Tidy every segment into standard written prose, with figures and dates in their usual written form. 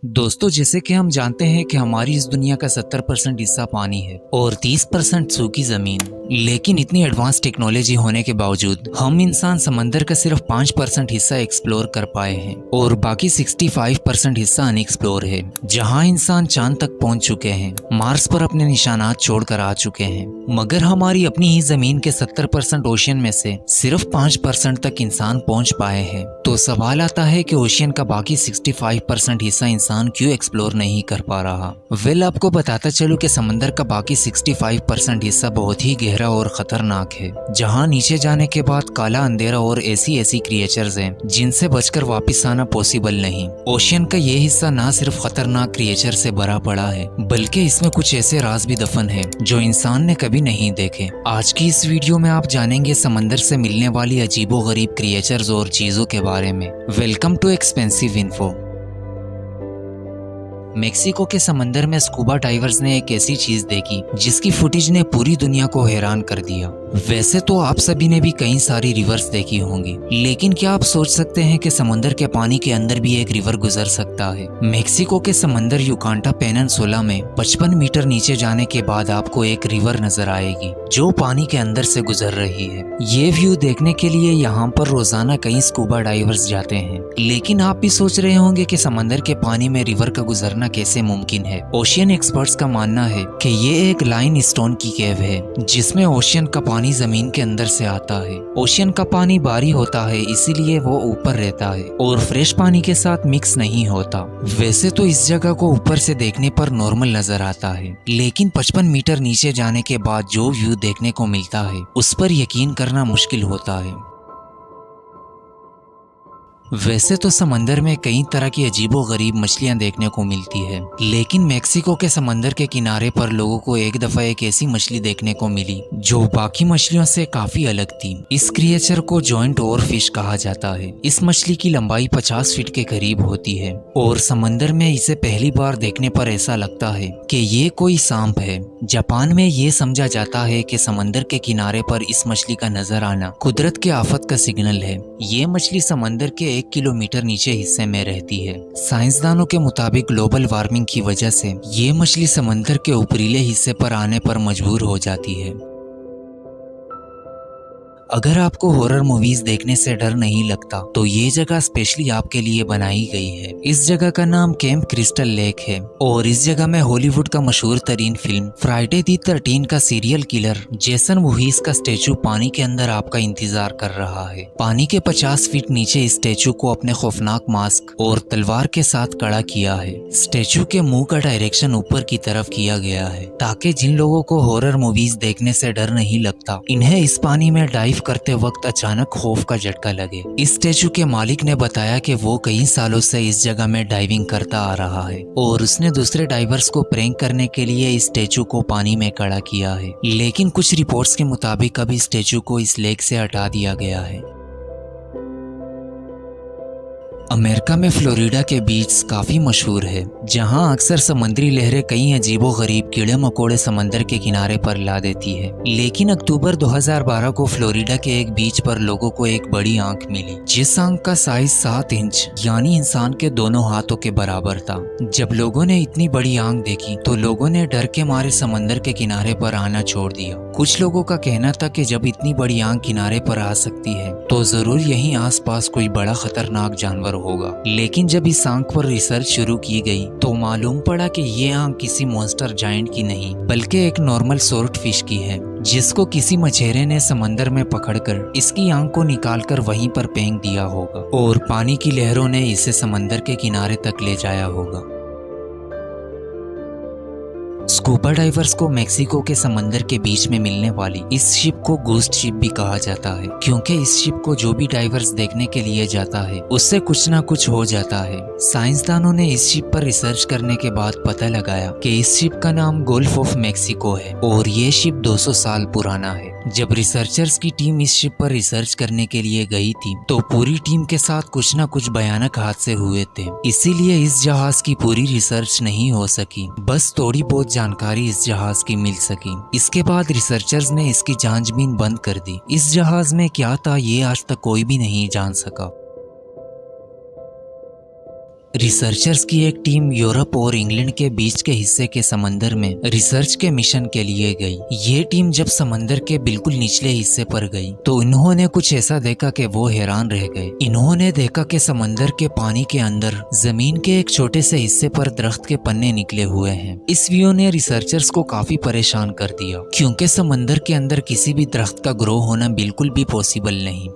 दोस्तों, जैसे कि हम जानते हैं कि हमारी इस दुनिया का 70% हिस्सा पानी है और 30% सूखी जमीन। लेकिन इतनी एडवांस टेक्नोलॉजी होने के बावजूद हम इंसान समंदर का सिर्फ 5% हिस्सा एक्सप्लोर कर पाए हैं और बाकी 65% हिस्सा अनएक्सप्लोर है। जहां इंसान चांद तक पहुंच चुके हैं, मार्स पर अपने निशानात छोड़कर आ चुके हैं, मगर हमारी अपनी ही जमीन के 70% ओशियन में से सिर्फ 5% तक इंसान पहुंच पाए हैं। तो सवाल आता है कि ओशियन का बाकी 65% हिस्सा इंसान क्यों एक्सप्लोर नहीं कर पा रहा। आपको बताता चलूं कि समंदर का बाकी 65% हिस्सा बहुत ही गहरा और खतरनाक है, जहां नीचे जाने के बाद काला अंधेरा और ऐसी क्रिएचर्स हैं जिनसे बचकर वापस आना पॉसिबल नहीं। ओशियन का ये हिस्सा ना सिर्फ खतरनाक क्रिएचर से भरा पड़ा है, बल्कि इसमें कुछ ऐसे राज भी दफन है जो इंसान ने कभी नहीं देखे। आज की इस वीडियो में आप जानेंगे समंदर से मिलने वाली अजीबोगरीब क्रिएचर्स और चीजों के बारे में। Welcome too expensive info. Mexico के समंदर में स्कूबा डाइवर्स ने एक ऐसी चीज देखी जिसकी फुटेज ने पूरी दुनिया को हैरान कर दिया। वैसे तो आप सभी ने भी कई सारी रिवर्स देखी होंगी, लेकिन क्या आप सोच सकते हैं कि समंदर के पानी के अंदर भी एक रिवर गुजर सकता है? मेक्सिको के समंदर युकांटा पेनिनसुला में 55 मीटर नीचे जाने के बाद आपको एक रिवर नजर आएगी जो पानी के अंदर से गुजर रही है। ये व्यू देखने के लिए यहाँ पर रोजाना कई स्कूबा डाइवर्स जाते हैं। लेकिन आप भी सोच रहे होंगे कि समंदर के पानी में रिवर का गुजरना कैसे मुमकिन है। ओशियन एक्सपर्ट्स का मानना है कि ये एक लाइन स्टोन की केव है जिसमें ओशियन का पानी जमीन के अंदर से आता है। ओशियन का पानी भारी होता है, इसीलिए वो ऊपर रहता है और फ्रेश पानी के साथ मिक्स नहीं होता। वैसे तो इस जगह को ऊपर से देखने पर नॉर्मल नजर आता है, लेकिन 55 मीटर नीचे जाने के बाद जो व्यू देखने को मिलता है उस पर यकीन करना मुश्किल होता है। वैसे तो समंदर में कई तरह की अजीबोगरीब मछलियां देखने को मिलती है, लेकिन मेक्सिको के समंदर के किनारे पर लोगों को एक दफा एक ऐसी मछली देखने को मिली जो बाकी मछलियों से काफी अलग थी। इस क्रिएचर को जॉइंट ओवर फिश कहा जाता है। इस मछली की लंबाई 50 फीट के करीब होती है और समंदर में इसे पहली बार देखने पर ऐसा लगता है कि ये कोई सांप है। जापान में ये समझा जाता है कि समंदर के किनारे पर इस मछली का नजर आना कुदरत के आफत का सिग्नल है। ये मछली समंदर के 1 किलोमीटर नीचे हिस्से में रहती है। साइंसदानों के मुताबिक ग्लोबल वार्मिंग की वजह से ये मछली समंदर के ऊपरीले हिस्से पर आने पर मजबूर हो जाती है। अगर आपको हॉरर मूवीज देखने से डर नहीं लगता तो ये जगह स्पेशली आपके लिए बनाई गई है। इस जगह का नाम कैंप क्रिस्टल लेक है और इस जगह में हॉलीवुड का मशहूर तरीन फिल्म फ्राइडे दी 13 का सीरियल किलर जेसन वुहीस का स्टेचू पानी के अंदर आपका इंतजार कर रहा है। पानी के 50 फीट नीचे इस स्टेचू को अपने खौफनाक मास्क और तलवार के साथ खड़ा किया है। स्टेचू के मुंह का डायरेक्शन ऊपर की तरफ किया गया है ताकि जिन लोगों को हॉरर मूवीज देखने से डर नहीं लगता, इन्हें इस पानी में डाइव करते वक्त अचानक खौफ का झटका लगे। इस स्टेचू के मालिक ने बताया कि वो कई सालों से इस जगह में डाइविंग करता आ रहा है और उसने दूसरे डाइवर्स को प्रैंक करने के लिए इस स्टेचू को पानी में खड़ा किया है। लेकिन कुछ रिपोर्ट्स के मुताबिक अब इस स्टेचू को इस लेक से हटा दिया गया है। अमेरिका में फ्लोरिडा के बीच काफी मशहूर है, जहां अक्सर समुद्री लहरें कई अजीबोगरीब कीड़े मकोड़े समंदर के किनारे पर ला देती है। लेकिन अक्टूबर 2012 को फ्लोरिडा के एक बीच पर लोगों को एक बड़ी आंख मिली, जिस आंख का साइज 7 इंच यानी इंसान के दोनों हाथों के बराबर था। जब लोगों ने इतनी बड़ी आंख देखी तो लोगों ने डर के मारे समंदर के किनारे पर आना छोड़ दिया। कुछ लोगों का कहना था कि जब इतनी बड़ी आंख किनारे पर आ सकती है तो जरूर यहीं आसपास कोई बड़ा खतरनाक जानवर होगा। लेकिन जब इस आंख पर रिसर्च शुरू की गई तो मालूम पड़ा कि ये आंख किसी मॉन्स्टर जायंट की नहीं, बल्कि एक नॉर्मल स्वॉर्ड फिश की है, जिसको किसी मछेरे ने समंदर में पकड़कर इसकी आंख को निकालकर वहीं पर फेंक दिया होगा और पानी की लहरों ने इसे समंदर के किनारे तक ले जाया होगा। स्कूबा डाइवर्स को मेक्सिको के समंदर के बीच में मिलने वाली इस शिप को गोस्ट शिप भी कहा जाता है, क्योंकि इस शिप को जो भी डाइवर्स देखने के लिए जाता है उससे कुछ ना कुछ हो जाता है। साइंसदानों ने इस शिप पर रिसर्च करने के बाद पता लगाया कि इस शिप का नाम गोल्फ ऑफ मेक्सिको है और ये शिप 200 साल पुराना है। जब रिसर्चर्स की टीम इस शिप पर रिसर्च करने के लिए गई थी तो पूरी टीम के साथ कुछ ना कुछ भयानक हादसे हुए थे, इसीलिए इस जहाज की पूरी रिसर्च नहीं हो सकी, बस थोड़ी बहुत जानकारी इस जहाज की मिल सकी। इसके बाद रिसर्चर्स ने इसकी जांचबीन बंद कर दी। इस जहाज में क्या था ये आज तक कोई भी नहीं जान सका। रिसर्चर्स की एक टीम यूरोप और इंग्लैंड के बीच के हिस्से के समंदर में रिसर्च के मिशन के लिए गई। ये टीम जब समंदर के बिल्कुल निचले हिस्से पर गई तो इन्होंने कुछ ऐसा देखा कि वो हैरान रह गए। इन्होंने देखा कि समंदर के पानी के अंदर जमीन के एक छोटे से हिस्से पर दरख्त के पन्ने निकले हुए हैं। इस व्यू ने रिसर्चर्स को काफी परेशान कर दिया, क्योंकि समंदर के अंदर किसी भी दरख्त का ग्रो होना बिल्कुल भी पॉसिबल नहीं।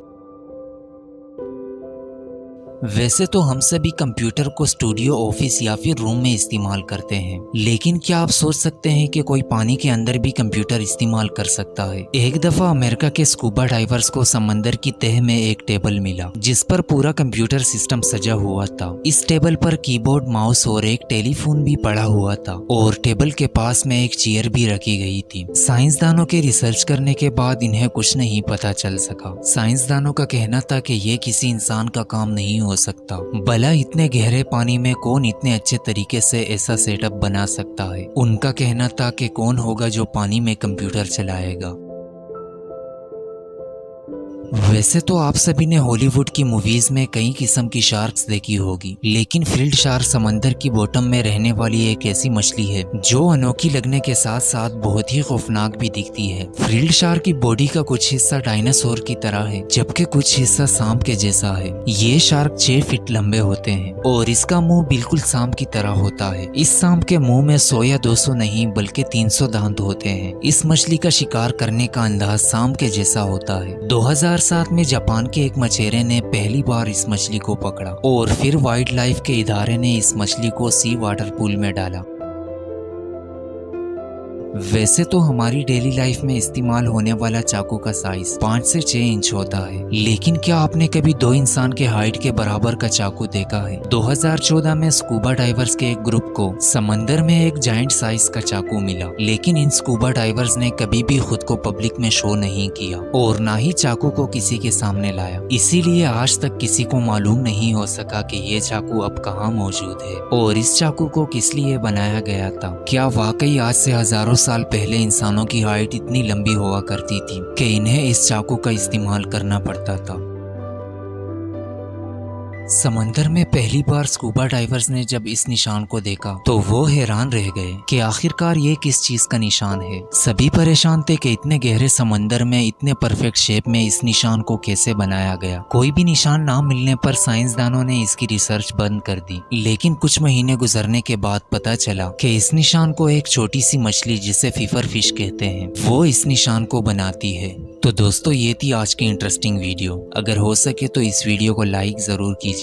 वैसे तो हम सभी कंप्यूटर को स्टूडियो, ऑफिस या फिर रूम में इस्तेमाल करते हैं, लेकिन क्या आप सोच सकते हैं कि कोई पानी के अंदर भी कंप्यूटर इस्तेमाल कर सकता है? एक दफा अमेरिका के स्कूबा डाइवर्स को समंदर की तह में एक टेबल मिला जिस पर पूरा कंप्यूटर सिस्टम सजा हुआ था। इस टेबल पर कीबोर्ड, माउस और एक टेलीफोन भी पड़ा हुआ था और टेबल के पास में एक चेयर भी रखी गई थी। साइंसदानों के रिसर्च करने के बाद इन्हें कुछ नहीं पता चल सका। साइंसदानों का कहना था कि ये किसी इंसान का काम नहीं हो सकता। भला इतने गहरे पानी में कौन इतने अच्छे तरीके से ऐसा सेटअप बना सकता है? उनका कहना था कि कौन होगा जो पानी में कंप्यूटर चलाएगा। वैसे तो आप सभी ने हॉलीवुड की मूवीज में कई किस्म की शार्क्स देखी होगी, लेकिन फील्ड शार्क समंदर की बॉटम में रहने वाली एक ऐसी मछली है जो अनोखी लगने के साथ साथ बहुत ही खौफनाक भी दिखती है। फील्ड शार्क की बॉडी का कुछ हिस्सा डायनासोर की तरह है, जबकि कुछ हिस्सा सांप के जैसा है। ये शार्क 6 फीट लंबे होते हैं और इसका मुंह बिल्कुल सांप की तरह होता है। इस सांप के मुंह में 100 या 200 नहीं बल्कि 300 दांत होते हैं। इस मछली का शिकार करने का अंदाज सांप के जैसा होता है। 2007 में जापान के एक मछेरे ने पहली बार इस मछली को पकड़ा और फिर वाइल्ड लाइफ के इदारे ने इस मछली को सी वाटर पूल में डाला। वैसे तो हमारी डेली लाइफ में इस्तेमाल होने वाला चाकू का साइज 5 से 6 इंच होता है, लेकिन क्या आपने कभी 2 इंसान के हाइट के बराबर का चाकू देखा है? 2014 में स्कूबा डाइवर्स के एक ग्रुप को समंदर में एक जायंट साइज का चाकू मिला, लेकिन इन स्कूबा डाइवर्स ने कभी भी खुद को पब्लिक में शो नहीं किया और ना ही चाकू को किसी के सामने लाया। इसीलिए आज तक किसी को मालूम नहीं हो सका कि ये चाकू अब कहाँ मौजूद है और इस चाकू को किस लिए बनाया गया था। क्या वाकई आज से हजारों साल पहले इंसानों की हाइट इतनी लंबी हुआ करती थी कि इन्हें इस चाकू का इस्तेमाल करना पड़ता था? समंदर में पहली बार स्कूबा डाइवर्स ने जब इस निशान को देखा तो वो हैरान रह गए कि आखिरकार ये किस चीज का निशान है। सभी परेशान थे कि इतने गहरे समंदर में इतने परफेक्ट शेप में इस निशान को कैसे बनाया गया। कोई भी निशान ना मिलने पर साइंसदानों ने इसकी रिसर्च बंद कर दी, लेकिन कुछ महीने गुजरने के बाद पता चला कि इस निशान को एक छोटी सी मछली जिसे फीफर फिश कहते हैं वो इस निशान को बनाती है। तो दोस्तों, ये थी आज की इंटरेस्टिंग वीडियो। अगर हो सके तो इस वीडियो को लाइक जरूर कीजिएगा।